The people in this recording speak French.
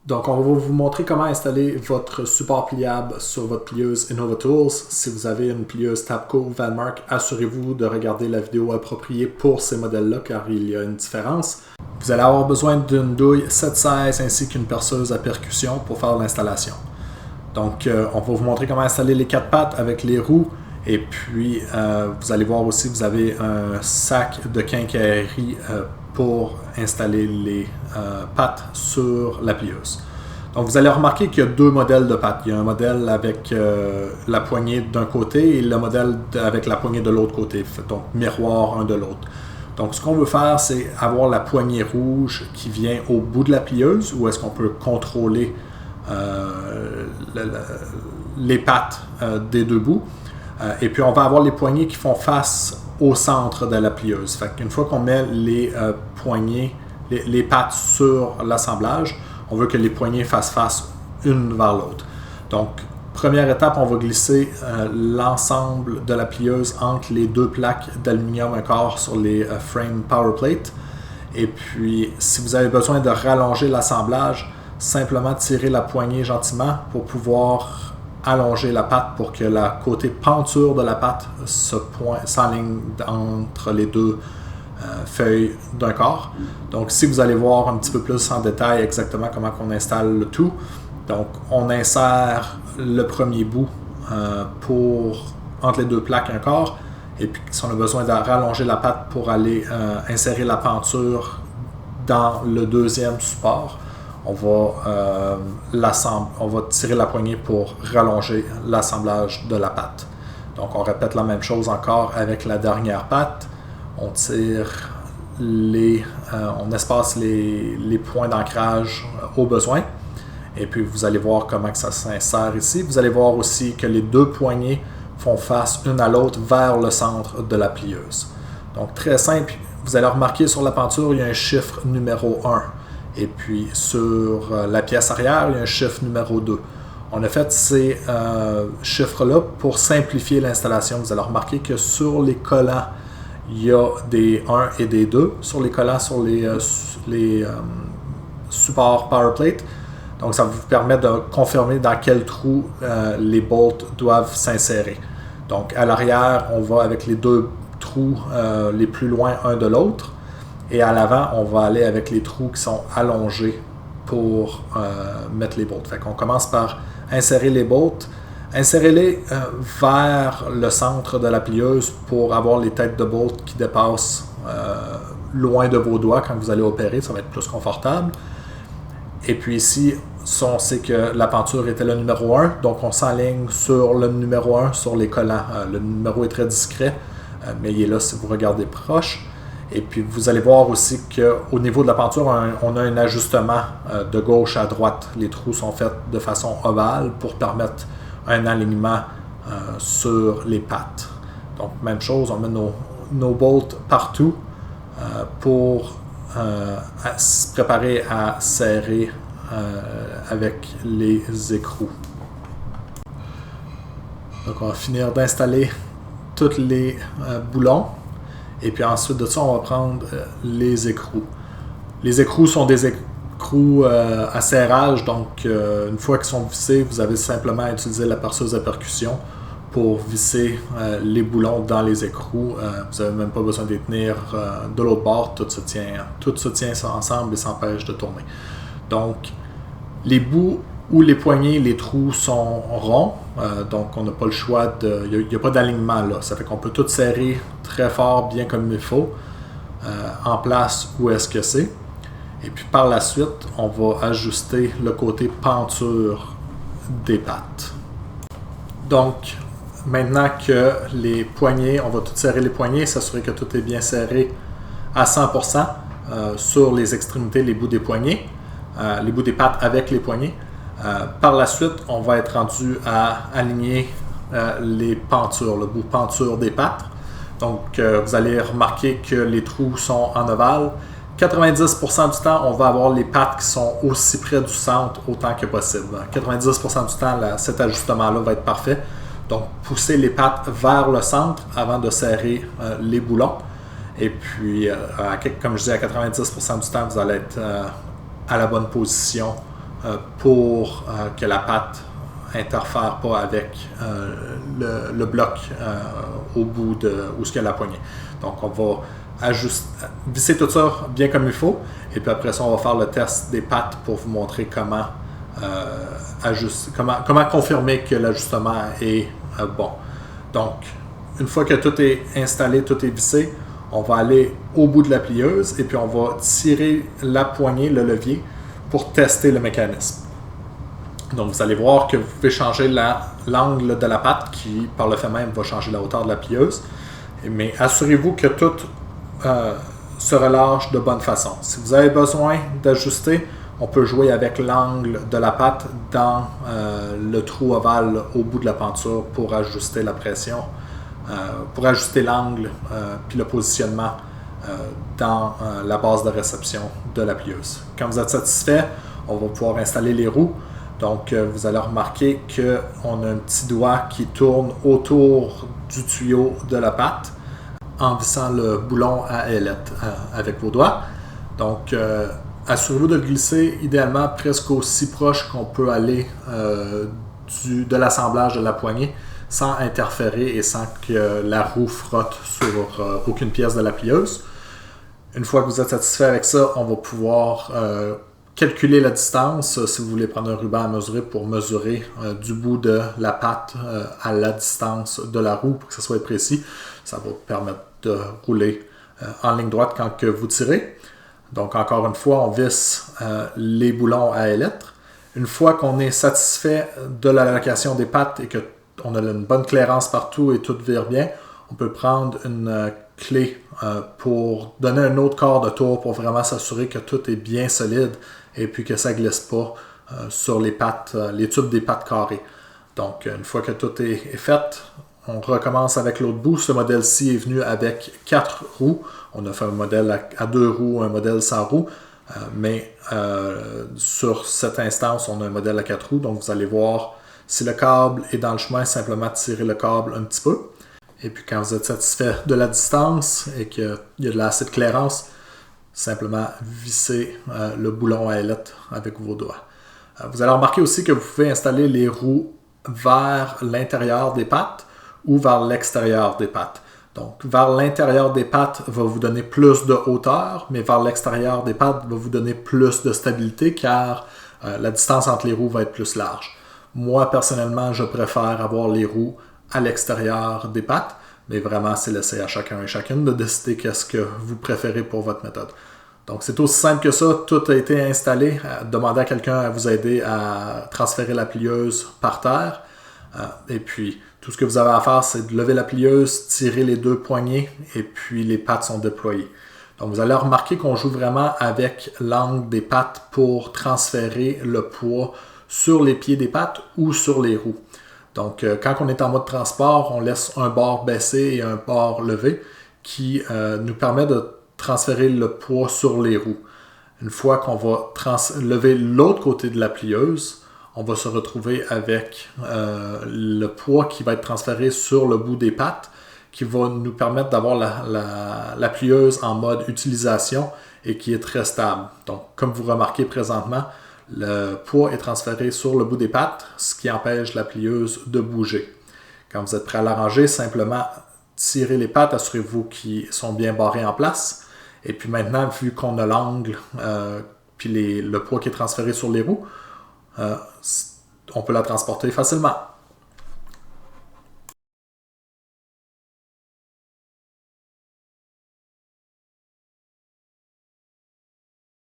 Donc, on va vous montrer comment installer votre support pliable sur votre plieuse InnovaTools. Si vous avez une plieuse Tabco ou Valmark, assurez-vous de regarder la vidéo appropriée pour ces modèles-là, car il y a une différence. Vous allez avoir besoin d'une douille 7/16 ainsi qu'une perceuse à percussion pour faire l'installation. Donc, on va vous montrer comment installer les 4 pattes avec les roues. Et puis, vous allez voir aussi, vous avez un sac de quincaillerie pour installer les pattes sur la plieuse. Donc, vous allez remarquer qu'il y a 2 modèles de pattes. Il y a un modèle avec la poignée d'un côté et le modèle avec la poignée de l'autre côté. Donc, miroir un de l'autre. Donc, ce qu'on veut faire, c'est avoir la poignée rouge qui vient au bout de la plieuse, où est-ce qu'on peut contrôler les pattes des 2 bouts. Et puis, on va avoir les poignées qui font face au centre de la plieuse. Fait qu'une fois qu'on met les poignées, les pattes sur l'assemblage, on veut que les poignées fassent face une vers l'autre. Donc, première étape, on va glisser l'ensemble de la plieuse entre les 2 plaques d'aluminium un quart sur les frame power plate. Et puis, si vous avez besoin de rallonger l'assemblage, simplement tirer la poignée gentiment pour allonger la patte pour que la côté penture de la patte s'enligne entre les 2 feuilles d'un quart. Donc, si vous allez voir un petit peu plus en détail exactement comment on installe le tout, donc on insère le premier bout entre les 2 plaques un quart, et puis si on a besoin de rallonger la patte pour aller insérer la penture dans le deuxième support, on va tirer la poignée pour rallonger l'assemblage de la patte. Donc, on répète la même chose encore avec la dernière patte. On tire on espace les points d'ancrage au besoin. Et puis, vous allez voir comment que ça s'insère ici. Vous allez voir aussi que les 2 poignées font face une à l'autre vers le centre de la plieuse. Donc, très simple. Vous allez remarquer sur la penture, il y a un chiffre numéro 1. Et puis, sur la pièce arrière, il y a un chiffre numéro 2. On a fait ces chiffres-là pour simplifier l'installation. Vous allez remarquer que sur les collants, il y a des 1 et des 2. Sur les collants, sur les supports PowerPlate. Donc, ça vous permet de confirmer dans quel trou les bolts doivent s'insérer. Donc, à l'arrière, on va avec les 2 trous les plus loin un de l'autre. Et à l'avant, on va aller avec les trous qui sont allongés pour mettre les bolts. Fait qu'on commence par insérer les bolts. Insérez-les vers le centre de la plieuse pour avoir les têtes de bolts qui dépassent loin de vos doigts quand vous allez opérer. Ça va être plus confortable. Et puis ici, on sait que la penture était le numéro 1. Donc, on s'enligne sur le numéro 1 sur les collants. Le numéro est très discret, mais il est là si vous regardez proche. Et puis, vous allez voir aussi qu'au niveau de la penture, on a un ajustement de gauche à droite. Les trous sont faits de façon ovale pour permettre un alignement sur les pattes. Donc, même chose, on met nos bolts partout pour se préparer à serrer avec les écrous. Donc, on va finir d'installer tous les boulons. Et puis ensuite de ça, on va prendre les écrous. Les écrous sont des écrous à serrage, donc une fois qu'ils sont vissés, vous avez simplement à utiliser la perceuse à percussion pour visser les boulons dans les écrous. Vous n'avez même pas besoin de les tenir de l'autre bord, tout se tient ensemble et s'empêche de tourner. Donc, les bouts ou les poignées, les trous sont ronds, donc on n'a pas le choix il n'y a pas d'alignement là. Ça fait qu'on peut tout serrer très fort, bien comme il faut, en place où est-ce que c'est. Et puis par la suite, on va ajuster le côté penture des pattes. Donc, maintenant que les poignées, on va tout serrer les poignées, s'assurer que tout est bien serré à 100% sur les extrémités, les bouts des poignets, les bouts des pattes avec les poignets. Par la suite, on va être rendu à aligner les pentures, le bout penture des pattes. Donc, vous allez remarquer que les trous sont en ovale. 90% du temps, on va avoir les pattes qui sont aussi près du centre autant que possible. 90% du temps, cet ajustement-là va être parfait. Donc, poussez les pattes vers le centre avant de serrer les boulons. Et puis, comme je dis, à 90% du temps, vous allez être à la bonne position pour que la patte interfère pas avec le bloc au bout de où il y a la poignée. Donc on va visser tout ça bien comme il faut, et puis après ça on va faire le test des pattes pour vous montrer comment comment confirmer que l'ajustement est bon. Donc une fois que tout est installé, tout est vissé, on va aller au bout de la plieuse et puis on va tirer la poignée, le levier, pour tester le mécanisme. Donc vous allez voir que vous pouvez changer l'angle de la patte qui, par le fait même, va changer la hauteur de la plieuse. Mais assurez-vous que tout se relâche de bonne façon. Si vous avez besoin d'ajuster, on peut jouer avec l'angle de la patte dans le trou ovale au bout de la penture pour ajuster la pression, pour ajuster l'angle puis le positionnement dans la base de réception de la plieuse. Quand vous êtes satisfait, on va pouvoir installer les roues. Donc, vous allez remarquer qu'on a un petit doigt qui tourne autour du tuyau de la patte en vissant le boulon à ailette avec vos doigts. Donc, assurez-vous de le glisser idéalement presque aussi proche qu'on peut aller de l'assemblage de la poignée sans interférer et sans que la roue frotte sur aucune pièce de la plieuse. Une fois que vous êtes satisfait avec ça, on va pouvoir calculer la distance si vous voulez prendre un ruban à mesurer pour mesurer du bout de la patte à la distance de la roue pour que ça soit précis. Ça va vous permettre de rouler en ligne droite quand que vous tirez. Donc encore une fois, on visse les boulons à ailette. Une fois qu'on est satisfait de l'allocation des pattes et qu'on a une bonne clairance partout et tout vire bien, on peut prendre une clé pour donner un autre quart de tour pour vraiment s'assurer que tout est bien solide et puis que ça ne glisse pas sur les pattes, les tubes des pattes carrées. Donc, une fois que tout est fait, on recommence avec l'autre bout. Ce modèle-ci est venu avec 4 roues. On a fait un modèle à 2 roues, un modèle sans roues. Mais sur cette instance, on a un modèle à 4 roues. Donc, vous allez voir si le câble est dans le chemin, simplement tirer le câble un petit peu. Et puis, quand vous êtes satisfait de la distance et qu'il y a de assez de clairance, simplement visser le boulon à ailette avec vos doigts. Vous allez remarquer aussi que vous pouvez installer les roues vers l'intérieur des pattes ou vers l'extérieur des pattes. Donc, vers l'intérieur des pattes va vous donner plus de hauteur, mais vers l'extérieur des pattes va vous donner plus de stabilité car la distance entre les roues va être plus large. Moi, personnellement, je préfère avoir les roues à l'extérieur des pattes, mais vraiment, c'est laissé à chacun et chacune de décider qu'est-ce que vous préférez pour votre méthode. Donc, c'est aussi simple que ça. Tout a été installé. Demandez à quelqu'un à vous aider à transférer la plieuse par terre. Et puis, tout ce que vous avez à faire, c'est de lever la plieuse, tirer les 2 poignées, et puis les pattes sont déployées. Donc, vous allez remarquer qu'on joue vraiment avec l'angle des pattes pour transférer le poids sur les pieds des pattes ou sur les roues. Donc, quand on est en mode transport, on laisse un bord baissé et un bord levé qui nous permet de transférer le poids sur les roues. Une fois qu'on va lever l'autre côté de la plieuse, on va se retrouver avec le poids qui va être transféré sur le bout des pattes, qui va nous permettre d'avoir la plieuse en mode utilisation et qui est très stable. Donc, comme vous remarquez présentement, le poids est transféré sur le bout des pattes, ce qui empêche la plieuse de bouger. Quand vous êtes prêt à l'arranger, simplement tirez les pattes, assurez-vous qu'ils sont bien barrés en place. Et puis maintenant, vu qu'on a l'angle, puis le poids qui est transféré sur les roues, on peut la transporter facilement.